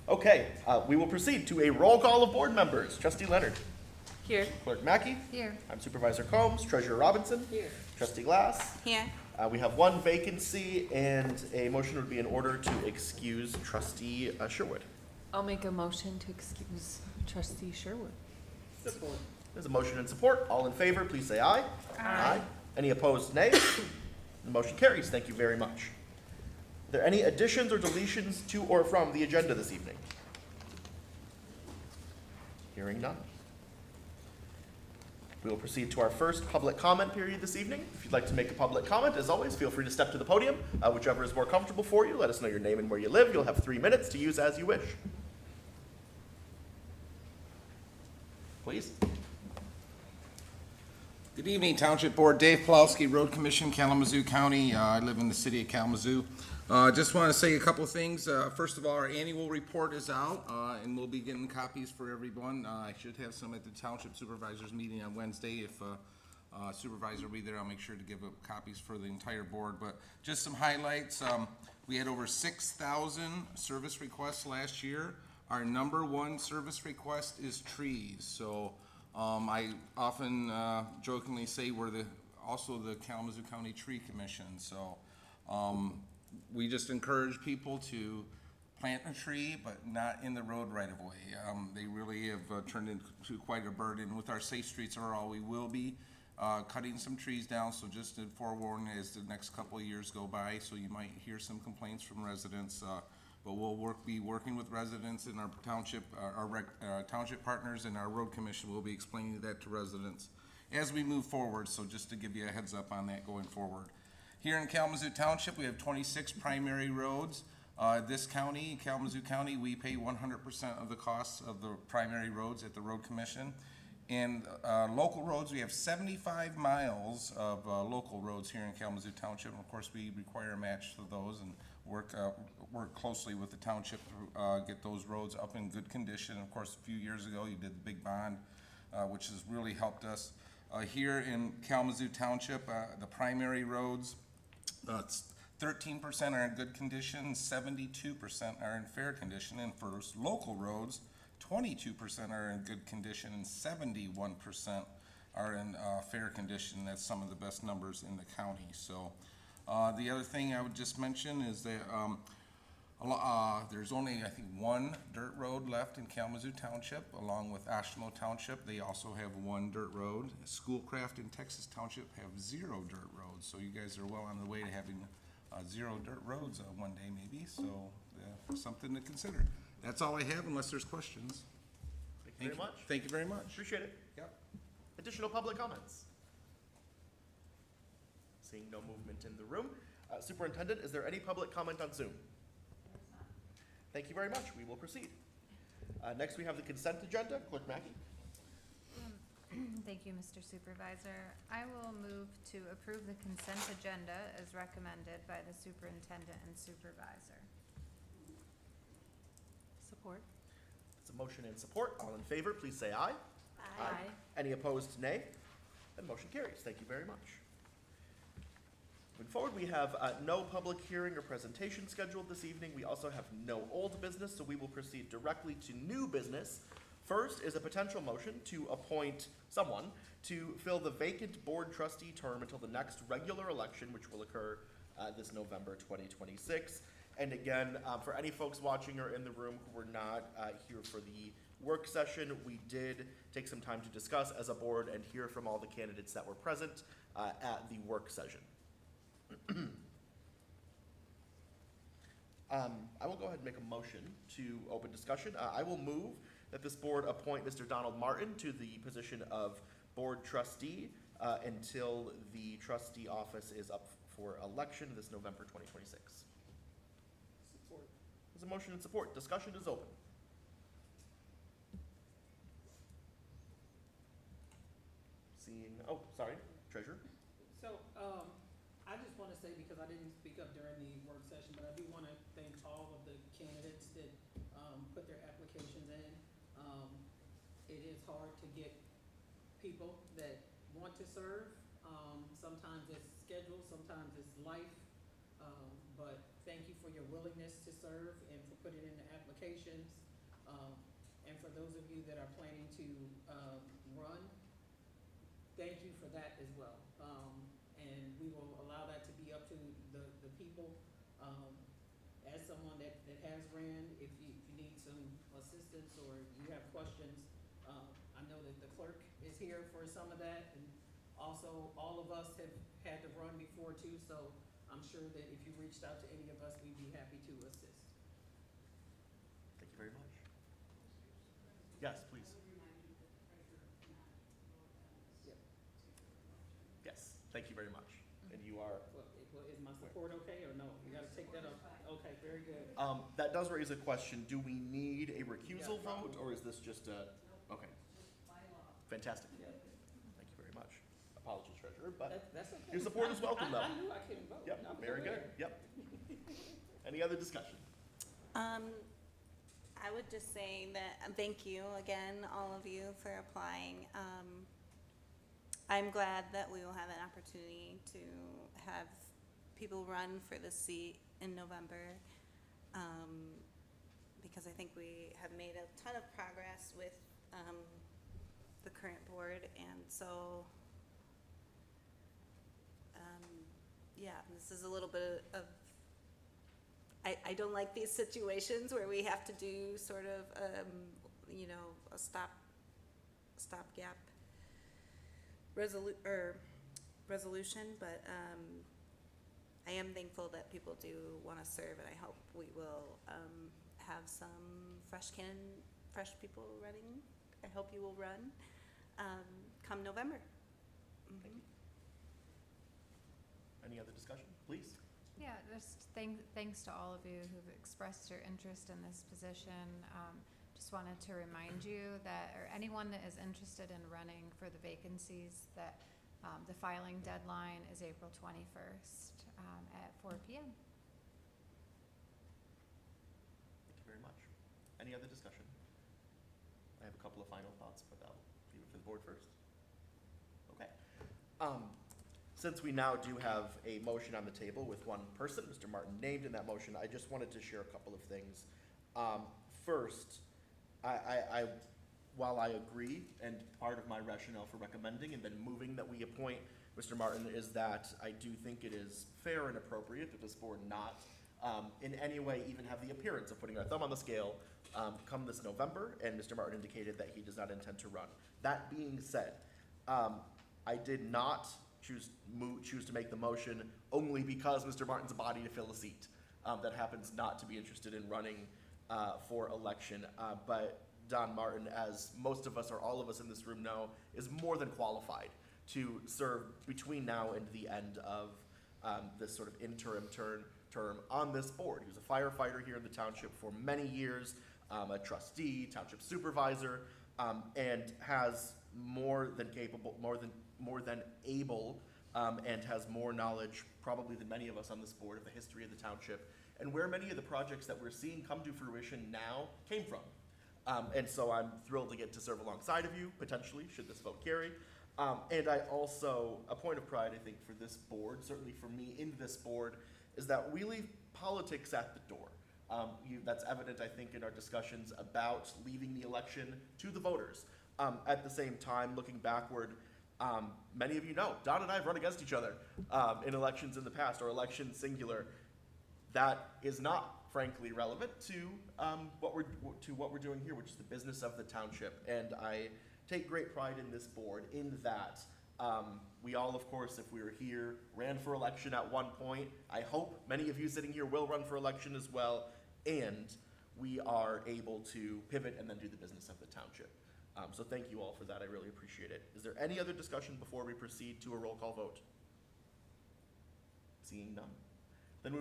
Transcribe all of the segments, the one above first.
Okay, we will proceed to a roll call of board members. Trustee Leonard. Here. Clerk Mackey. Here. I'm Supervisor Combs. Treasurer Robinson. Here. Trustee Glass. Here. We have one vacancy, and a motion would be in order to excuse Trustee Sherwood. I'll make a motion to excuse Trustee Sherwood. Support. There's a motion and support. All in favor, please say aye. Aye. Any opposed, nay? The motion carries. Thank you very much. Are there any additions or deletions to or from the agenda this evening? Hearing none. We will proceed to our first public comment period this evening. If you'd like to make a public comment, as always, feel free to step to the podium. Whichever is more comfortable for you, let us know your name and where you live. You'll have 3 minutes to use as you wish. Please. Good evening, Township Board. Dave Plowski, Road Commission, Kalamazoo County. I live in the city of Kalamazoo. Just want to say a couple of things. First of all, our annual report is out, and we'll be getting copies for everyone. I should have some at the Township Supervisors meeting on Wednesday. If Supervisor will be there, I'll make sure to give copies for the entire board. But just some highlights. We had over 6,000 service requests last year. Our number one service request is trees. So I often jokingly say we're also the Kalamazoo County Tree Commission. So we just encourage people to plant a tree, but not in the road right of way. They really have turned into quite a burden. With our Safe Streets are all, we will be cutting some trees down. So just to forewarn as the next couple of years go by, so you might hear some complaints from residents. But we'll be working with residents in our township, our township partners, and our road commission will be explaining that to residents as we move forward. So just to give you a heads up on that going forward. Here in Kalamazoo Township, we have 26 primary roads. This county, Kalamazoo County, we pay 100% of the costs of the primary roads at the road commission. And local roads, we have 75 miles of local roads here in Kalamazoo Township. And of course, we require a match to those and work closely with the township to get those roads up in good condition. Of course, a few years ago, you did the big bond, which has really helped us. Here in Kalamazoo Township, the primary roads, 13% are in good condition, 72% are in fair condition, and for local roads, 22% are in good condition and 71% are in fair condition. That's some of the best numbers in the county. So the other thing I would just mention is that there's only, I think, one dirt road left in Kalamazoo Township, along with Ashmo Township. They also have one dirt road. Schoolcraft in Texas Township have 0 dirt roads. So you guys are well on the way to having 0 dirt roads one day maybe. So something to consider. That's all I have unless there's questions. Thank you very much. Thank you very much. Appreciate it. Yep. Additional public comments? Seeing no movement in the room. Superintendent, is there any public comment on Zoom? Thank you very much. We will proceed. Next, we have the consent agenda. Clerk Mackey. Thank you, Mr. Supervisor. I will move to approve the consent agenda as recommended by the superintendent and supervisor. Support. It's a motion and support. All in favor, please say aye. Aye. Any opposed, nay? The motion carries. Thank you very much. Moving forward, we have no public hearing or presentation scheduled this evening. We also have no old business, so we will proceed directly to new business. First is a potential motion to appoint someone to fill the vacant board trustee term until the next regular election, which will occur this November 2026. And again, for any folks watching or in the room who were not here for the work session, we did take some time to discuss as a board and hear from all the candidates that were present at the work session. I will go ahead and make a motion to open discussion. I will move that this board appoint Mr. Donald Martin to the position of board trustee until the trustee office is up for election this November 2026. Support. There's a motion and support. Discussion is open. Seeing, oh, sorry, Treasurer. So, I just want to say, because I didn't speak up during the work session, but I do want to thank all of the candidates that put their applications in. It is hard to get people that want to serve. Sometimes it's schedule, sometimes it's life, but thank you for your willingness to serve and for putting in the applications. And for those of you that are planning to, run, thank you for that as well. And we will allow that to be up to the people. As someone that has ran, if you need some assistance or you have questions, I know that the clerk is here for some of that, and also all of us have had to run before too, so I'm sure that if you reached out to any of us, we'd be happy to assist. Thank you very much. Yes, please. Yep. Yes, thank you very much. And you are, Is my support okay, or no? You gotta take that up. Okay, very good. that does raise a question. Do we need a recusal vote, or is this just a, okay. Fantastic. Yeah. Thank you very much. Apologies, Treasurer, but That's okay. your support is welcome, though. I knew I couldn't vote. Yep, I was very good, aware. yep. Any other discussion? I would just say that, thank you again, all of you, for applying. I'm glad that we will have an opportunity to have people run for the seat in November, because I think we have made a ton of progress with the current board, and so, yeah, this is a little bit of, I don't like these situations where we have to do sort of, you know, a stopgap resolution, but I am thankful that people do want to serve, and I hope we will have some fresh people running. I hope you will run come November. Thank you. Any other discussion, please? Yeah, just thanks to all of you who've expressed your interest in this position. Just wanted to remind you that, or anyone that is interested in running for the vacancies, that the filing deadline is April 21st at 4 p.m. Thank you very much. Any other discussion? I have a couple of final thoughts, but I'll leave it for the board first. Okay. Since we now do have a motion on the table with one person, Mr. Martin named in that motion, I just wanted to share a couple of things. First, while I agree, and part of my rationale for recommending and then moving that we appoint Mr. Martin is that I do think it is fair and appropriate that this board not in any way even have the appearance of putting our thumb on the scale come this November, and Mr. Martin indicated that he does not intend to run. That being said, I did not choose to make the motion only because Mr. Martin's a body to fill a seat that happens not to be interested in running for election. But Don Martin, as most of us or all of us in this room know, is more than qualified to serve between now and the end of this sort of interim term on this board. He was a firefighter here in the township for many years, a trustee, township supervisor, and has more than able, and has more knowledge probably than many of us on this board of the history of the township and where many of the projects that we're seeing come to fruition now came from. And so I'm thrilled to get to serve alongside of you, potentially, should this vote carry. And I also, a point of pride, I think, for this board, certainly for me in this board, is that we leave politics at the door. That's evident, I think, in our discussions about leaving the election to the voters. At the same time, looking backward, many of you know, Don and I have run against each other in elections in the past, or elections singular. That is not, frankly, relevant to what we're doing here, which is the business of the township. And I take great pride in this board in that we all, of course, if we were here, ran for election at one point. I hope many of you sitting here will run for election as well, and we are able to pivot and then do the business of the township. So thank you all for that. I really appreciate it. Is there any other discussion before we proceed to a roll call vote? Seeing none. Then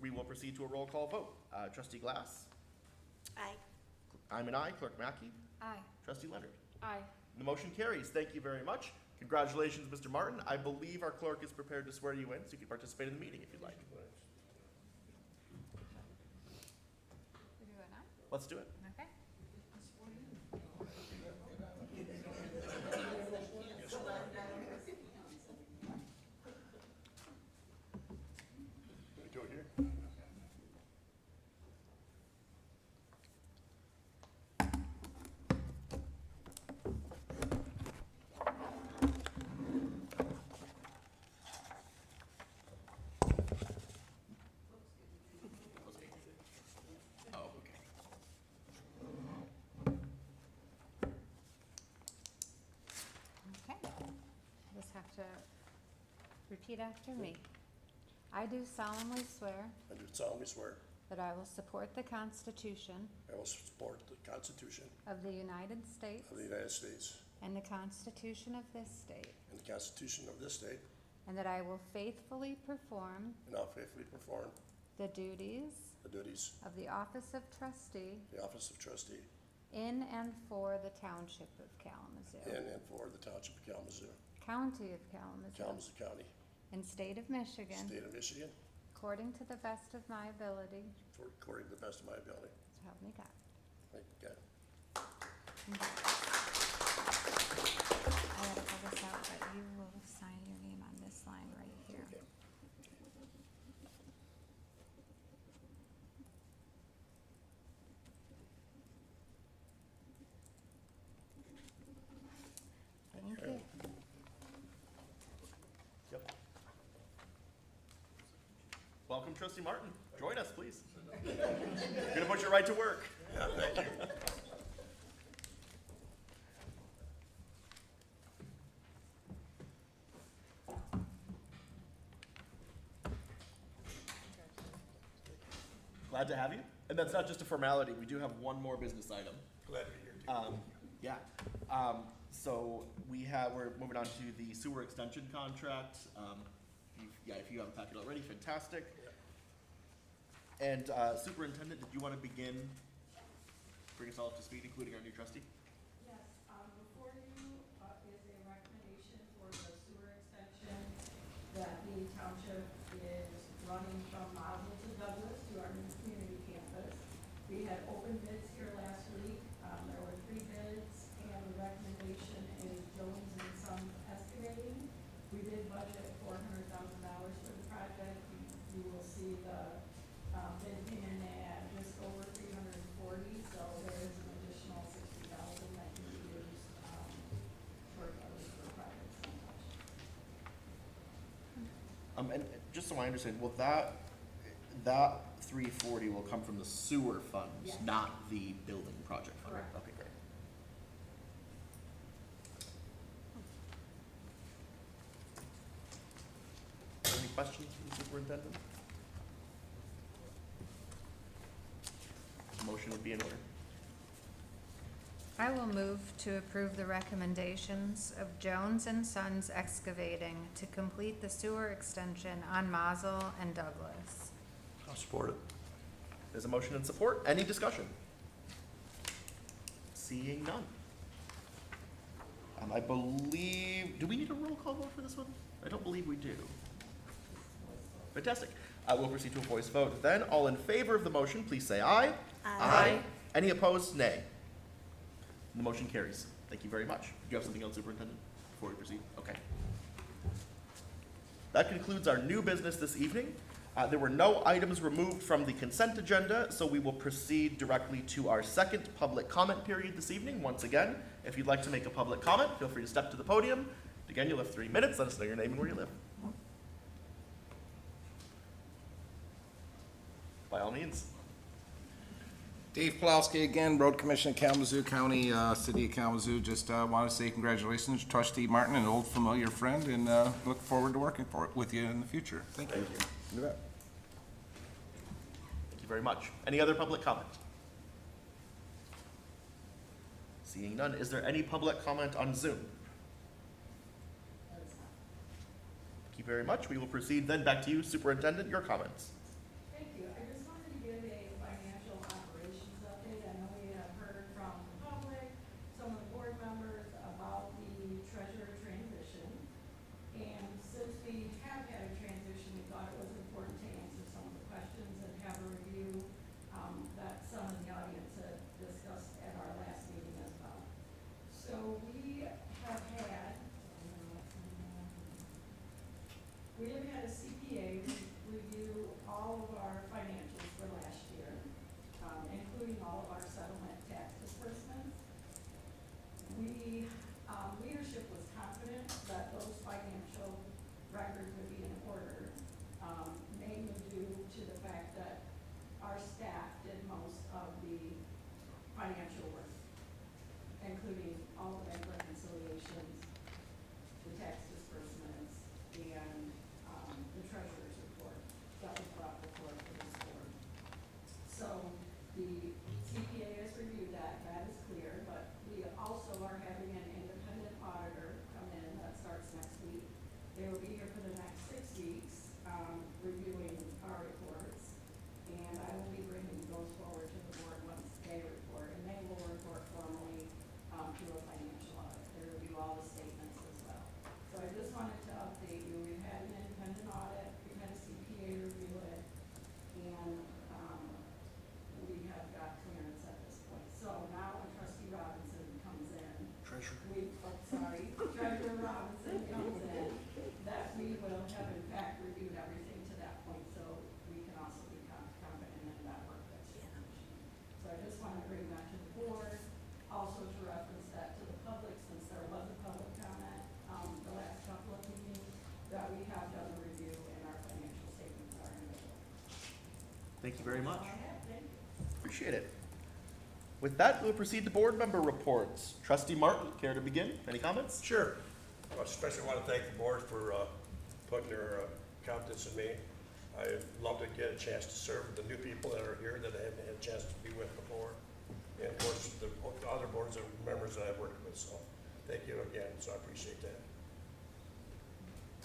we will proceed to a roll call vote. Trustee Glass? Aye. I'm an aye. Clerk Mackey? Aye. Trustee Leonard? Aye. The motion carries. Thank you very much. Congratulations, Mr. Martin. I believe our clerk is prepared to swear you in, so you can participate in the meeting if you'd like. We do it now? Let's do it. Okay. Do it here. to repeat after me. I do solemnly swear I do solemnly swear that I will support the Constitution I will support the Constitution of the United States of the United States and the Constitution of this state, and the Constitution of this state, and that I will faithfully perform and I'll faithfully perform the duties the duties of the office of trustee of the office of trustee in and for the Township of Kalamazoo, in and for the Township of Kalamazoo, County of Kalamazoo, Kalamazoo County, and State of Michigan, State of Michigan, according to the best of my ability, according to the best of my ability. so help me God. Thank you, God. I gotta pull this out, but you will sign your name on this line right here. Okay. Thank you. Yep. Welcome, Trustee Martin. Join us, please. You're gonna put you right to work. Yeah, thank you. Glad to have you. And that's not just a formality. We do have one more business item. Glad to be here, too. Yeah. So we're moving on to the sewer extension contract. If you have a packet already, fantastic. And Superintendent, did you want to begin? Bring us all up to speed, including our new trustee? Yes, before you is a recommendation for the sewer extension that the township is running from Mazel to Douglas to our new community campus. We had open bids here last week. There were 3 bids, and the recommendation is Jones Sons Excavating. We did budget $400,000 for the project. You will see the bid came in at just over 340, so there is an additional 60,000 that can be used for projects. And just so I understand, will that 340 will come from the sewer funds, Yes. not the building project fund? Correct. Okay, great. Any questions from the superintendent? Motion would be in order. I will move to approve the recommendations of Jones and Sons Excavating to complete the sewer extension on Mazel and Douglas. I'll support it. There's a motion and support. Any discussion? Seeing none. I believe, do we need a roll call vote for this one? I don't believe we do. Fantastic. We'll proceed to a voice vote then. All in favor of the motion, please say aye. Aye. Any opposed, nay. The motion carries. Thank you very much. Do you have something else, Superintendent, before we proceed? Okay. That concludes our new business this evening. There were no items removed from the consent agenda, so we will proceed directly to our second public comment period this evening. Once again, if you'd like to make a public comment, feel free to step to the podium. Again, you'll have 3 minutes. Let us know your name and where you live. By all means. Dave Plowski again, Road Commission, Kalamazoo County, City of Kalamazoo. Just want to say congratulations to Trustee Martin, an old familiar friend, and look forward to working with you in the future. Thank you. You bet. Thank you very much. Any other public comment? Seeing none, is there any public comment on Zoom? Thank you very much. We will proceed then back to you, Superintendent, your comments. Thank you. I just wanted to give a financial operations update. I know we have heard from the public, some of the board members about the treasurer transition. And since we have had a transition, we thought it was important to answer some of the questions and have a review that some of the audience had discussed at our last meeting as well. So we have had a CPA review all of our financials for last year, including all of our settlement tax disbursements. We, leadership was confident that those financial records would be in order, mainly due to the fact that our staff did most of the financial work, including all the bank reconciliations, the tax disbursement, very much. Appreciate it. With that, we'll proceed to board member reports. Trustee Martin, care to begin? Any comments? Sure. I especially want to thank the board for putting their confidence in me. I'd love to get a chance to serve the new people that are here that I haven't had a chance to be with before. And of course, the other boards and members that I've worked with, so thank you again, so I appreciate that.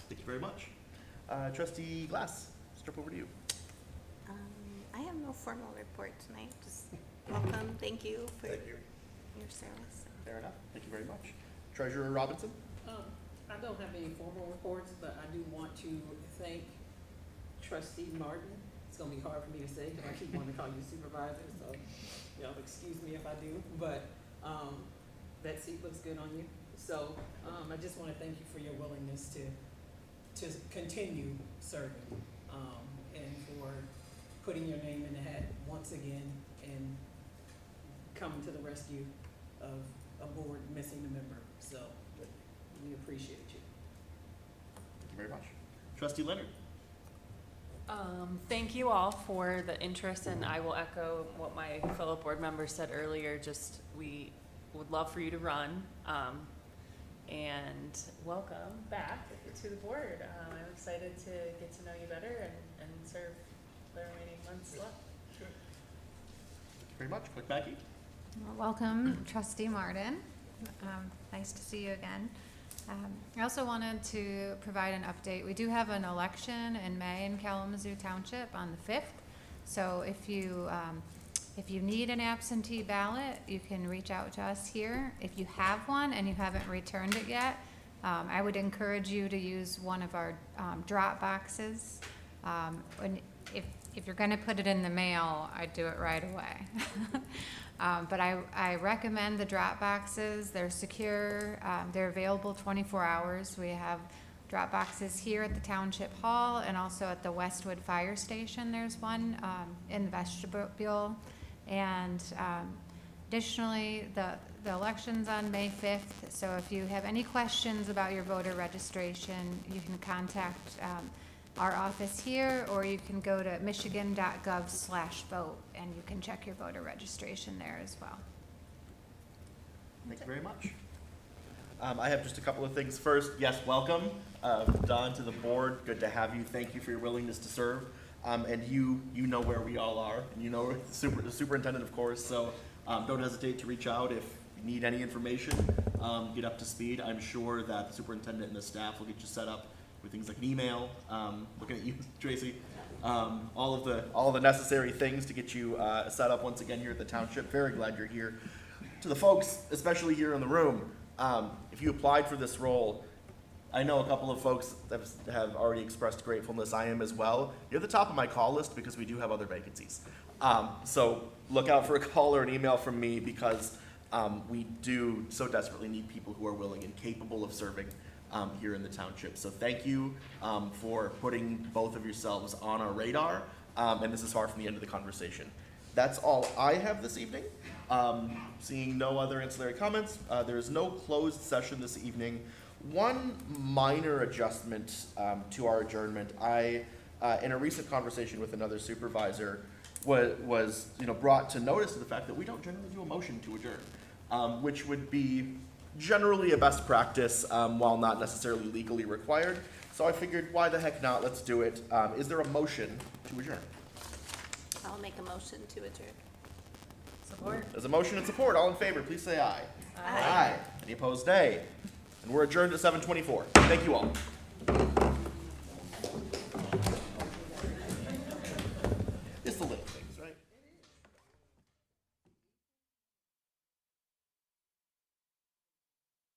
Thank you very much. Trustee Glass, step over to you. I have no formal report tonight, just welcome, thank you for Thank you. your service. Fair enough. Thank you very much. Treasurer Robinson? I don't have any formal reports, but I do want to thank Trustee Martin. It's gonna be hard for me to say, because I keep wanting to call you supervisor, so y'all excuse me if I do, but, that seat looks good on you. So, I just wanna thank you for your willingness to continue serving, and for putting your name in the hat once again and coming to the rescue of a board missing a member. So, we appreciate you. Thank you very much. Trustee Leonard? Thank you all for the interest, and I will echo what my fellow board members said earlier. Just, we would love for you to run, and welcome back to the board. I'm excited to get to know you better and serve the remaining months left. Thank you very much. Clerk Mackey? Welcome, Trustee Martin. Nice to see you again. I also wanted to provide an update. We do have an election in May in Kalamazoo Township on the 5th. So if you need an absentee ballot, you can reach out to us here. If you have one and you haven't returned it yet, I would encourage you to use one of our drop boxes. If you're gonna put it in the mail, I'd do it right away. But I recommend the drop boxes. They're secure. They're available 24 hours. We have drop boxes here at the Township Hall and also at the Westwood Fire Station. There's one in the vestibule. And additionally, the election's on May 5th. So if you have any questions about your voter registration, you can contact our office here, or you can go to michigan.gov/vote and you can check your voter registration there as well. Thank you very much. I have just a couple of things. First, yes, welcome, Don, to the board. Good to have you. Thank you for your willingness to serve. And you know where we all are, and you know the superintendent, of course, so don't hesitate to reach out if you need any information, get up to speed. I'm sure that the superintendent and the staff will get you set up with things like an email, looking at you, Tracy, all of the necessary things to get you set up once again here at the township. Very glad you're here. To the folks, especially here in the room, if you applied for this role, I know a couple of folks that have already expressed gratefulness. I am as well. You're at the top of my call list because we do have other vacancies. So look out for a call or an email from me, because we do so desperately need people who are willing and capable of serving here in the township. So thank you for putting both of yourselves on our radar, and this is far from the end of the conversation. That's all I have this evening. Seeing no other ancillary comments, there is no closed session this evening. One minor adjustment to our adjournment. I, in a recent conversation with another supervisor, was brought to notice of the fact that we don't generally do a motion to adjourn, which would be generally a best practice while not necessarily legally required. So I figured, why the heck not? Let's do it. Is there a motion to adjourn? I'll make a motion to adjourn. Support. There's a motion and support. All in favor, please say aye. Aye. Any opposed, nay. And we're adjourned at 7:24. Thank you all.